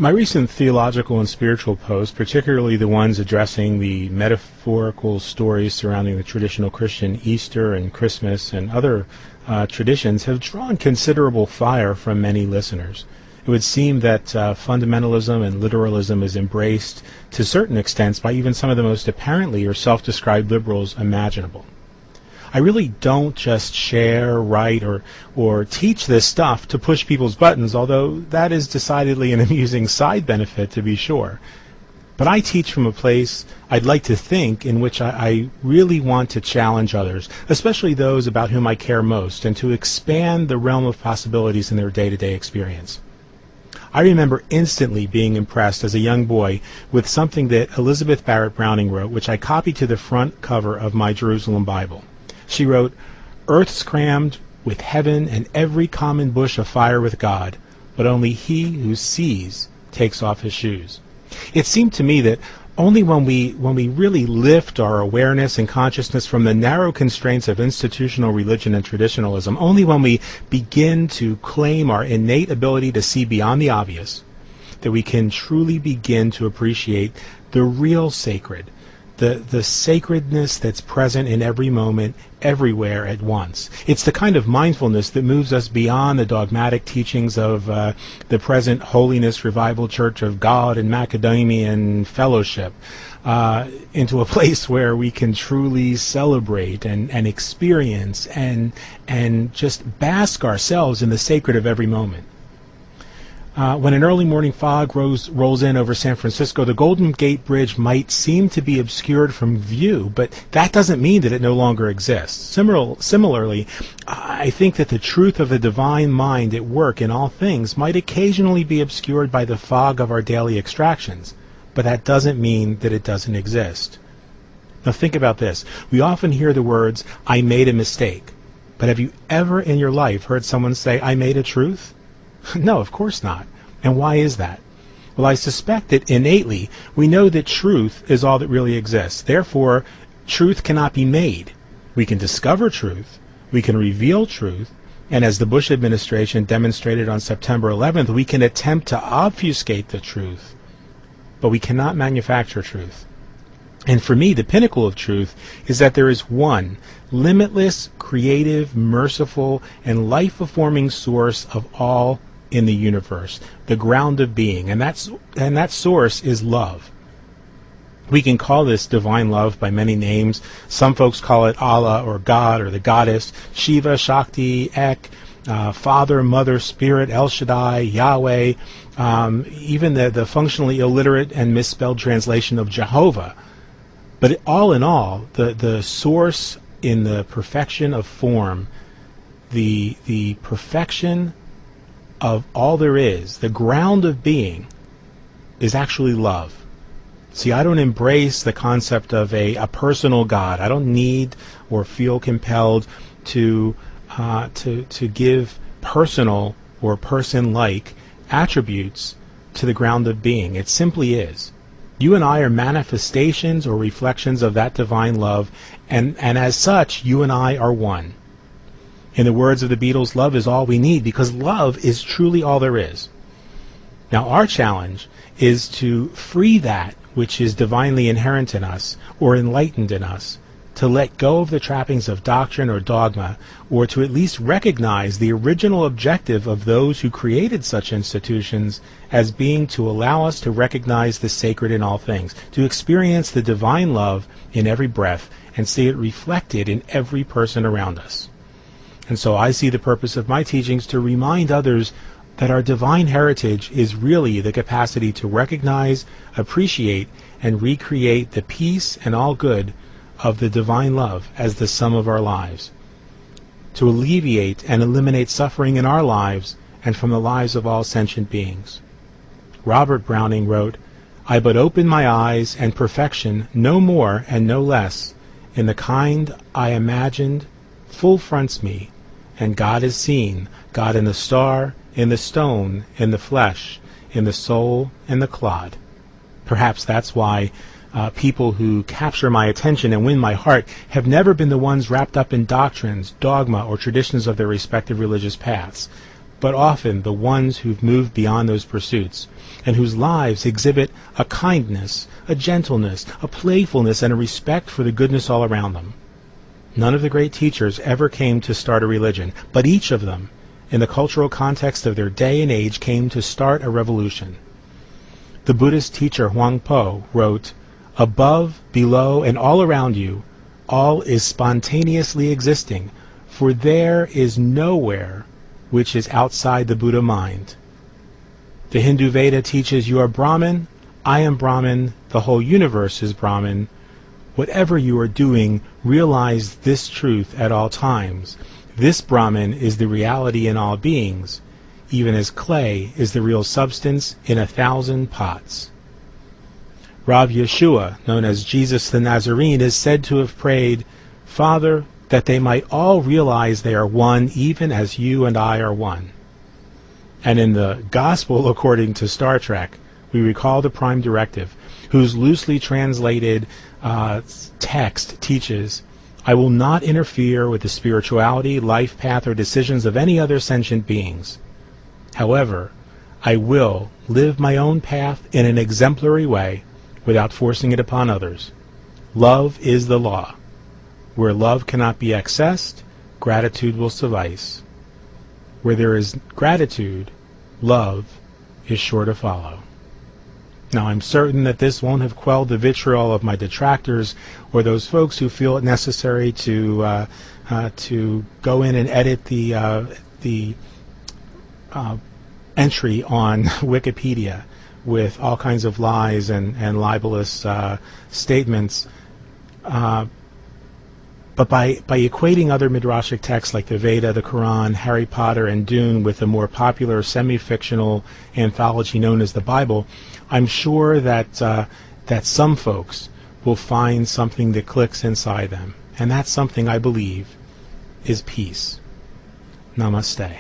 My recent theological and spiritual posts, particularly the ones addressing the metaphorical stories surrounding the traditional Christian Easter and Christmas and other traditions, have drawn considerable fire from many listeners. It would seem that fundamentalism and literalism is embraced to certain extents by even some of the most apparently or self-described liberals imaginable. I really don't just share, write, or teach this stuff to push people's buttons, although that is decidedly an amusing side benefit, to be sure. But I teach from a place, I'd like to think, in which I really want to challenge others, especially those about whom I care most, and to expand the realm of possibilities in their day-to-day experience. I remember instantly being impressed as a young boy with something that Elizabeth Barrett Browning wrote, which I copied to the front cover of my Jerusalem Bible. She wrote, "Earth's crammed with heaven and every common bush afire with God, but only he who sees takes off his shoes." It seemed to me that only when we really lift our awareness and consciousness from the narrow constraints of institutional religion and traditionalism, only when we begin to claim our innate ability to see beyond the obvious, that we can truly begin to appreciate the real sacred, the sacredness that's present in every moment, everywhere at once. It's the kind of mindfulness that moves us beyond the dogmatic teachings of the present Holiness Revival Church of God and Macedonian Fellowship into a place where we can truly celebrate and experience and just bask ourselves in the sacred of every moment. When an early morning fog rolls in over San Francisco, the Golden Gate Bridge might seem to be obscured from view, but that doesn't mean that it no longer exists. Similarly, I think that the truth of the divine mind at work in all things might occasionally be obscured by the fog of our daily extractions, but that doesn't mean that it doesn't exist. Now think about this. We often hear the words, "I made a mistake." But have you ever in your life heard someone say, "I made a truth"? No, of course not. And why is that? Well, I suspect that innately we know that truth is all that really exists. Therefore, truth cannot be made. We can discover truth, we can reveal truth, and as the Bush administration demonstrated on September 11th, we can attempt to obfuscate the truth, but we cannot manufacture truth. And for me, the pinnacle of truth is that there is one limitless, creative, merciful, and life-affirming source of all in the universe, the ground of being, and that source is love. We can call this divine love by many names. Some folks call it Allah or God or the goddess, Shiva, Shakti, Ek, Father, Mother, Spirit, El Shaddai, Yahweh, even the functionally illiterate and misspelled translation of Jehovah. But all in all, the source in the perfection of form, the perfection of all there is, the ground of being, is actually love. See, I don't embrace the concept of a personal God. I don't need or feel compelled to give personal or person-like attributes to the ground of being. It simply is. You and I are manifestations or reflections of that divine love, and as such, you and I are one. In the words of the Beatles, love is all we need, because love is truly all there is. Now, our challenge is to free that which is divinely inherent in us, or enlightened in us, to let go of the trappings of doctrine or dogma, or to at least recognize the original objective of those who created such institutions as being to allow us to recognize the sacred in all things, to experience the divine love in every breath, and see it reflected in every person around us. And so I see the purpose of my teachings to remind others that our divine heritage is really the capacity to recognize, appreciate, and recreate the peace and all good of the divine love as the sum of our lives, to alleviate and eliminate suffering in our lives and from the lives of all sentient beings. Robert Browning wrote, "I but open my eyes, and perfection, no more and no less, in the kind I imagined, full fronts me, and God is seen, God in the star, in the stone, in the flesh, in the soul, in the clod." Perhaps that's why people who capture my attention and win my heart have never been the ones wrapped up in doctrines, dogma, or traditions of their respective religious paths, but often the ones who've moved beyond those pursuits, and whose lives exhibit a kindness, a gentleness, a playfulness, and a respect for the goodness all around them. None of the great teachers ever came to start a religion, but each of them, in the cultural context of their day and age, came to start a revolution. The Buddhist teacher Huang Po wrote, "Above, below, and all around you, all is spontaneously existing, for there is nowhere which is outside the Buddha mind." The Hindu Veda teaches, "You are Brahman, I am Brahman, the whole universe is Brahman. Whatever you are doing, realize this truth at all times. This Brahman is the reality in all beings, even as clay is the real substance in 1,000 pots." Rav Yeshua, known as Jesus the Nazarene, is said to have prayed, "Father, that they might all realize they are one, even as you and I are one." And in the Gospel according to Star Trek, we recall the Prime Directive, whose loosely translated text teaches, "I will not interfere with the spirituality, life path, or decisions of any other sentient beings. However, I will live my own path in an exemplary way without forcing it upon others. Love is the law. Where love cannot be accessed, gratitude will suffice. Where there is gratitude, love is sure to follow." Now, I'm certain that this won't have quelled the vitriol of my detractors or those folks who feel it necessary to go in and edit the entry on Wikipedia with all kinds of lies and libelous statements. But by equating other midrashic texts like the Veda, the Quran, Harry Potter, and Dune with the more popular semi-fictional anthology known as the Bible, I'm sure that some folks will find something that clicks inside them. And that something, I believe, is peace. Namaste.